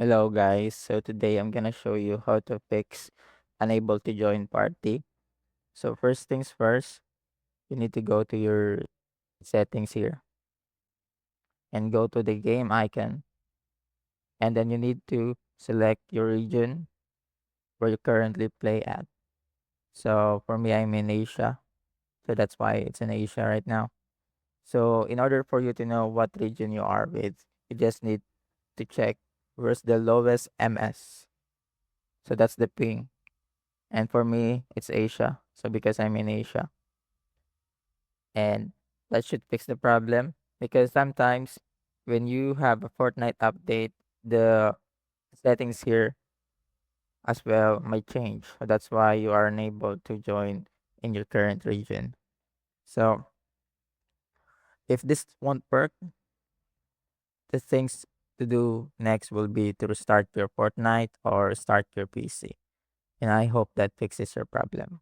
Hello guys, so today I'm gonna show you how to fix unable to join party. So first things first, you need to go to your settings here and go to the game icon, and then you need to select your region where you currently play at. So for me, I'm in Asia, so that's why it's in Asia right now. So in order for you to know what region you are with, you just need to check where's the lowest MS. So that's the ping. And for me, it's Asia. So because I'm in Asia, and that should fix the problem because sometimes when you have a Fortnite update, the settings here as well might change. So that's why you are unable to join in your current region. So if this won't work, the things to do next will be to restart your Fortnite or start your PC. And I hope that fixes your problem.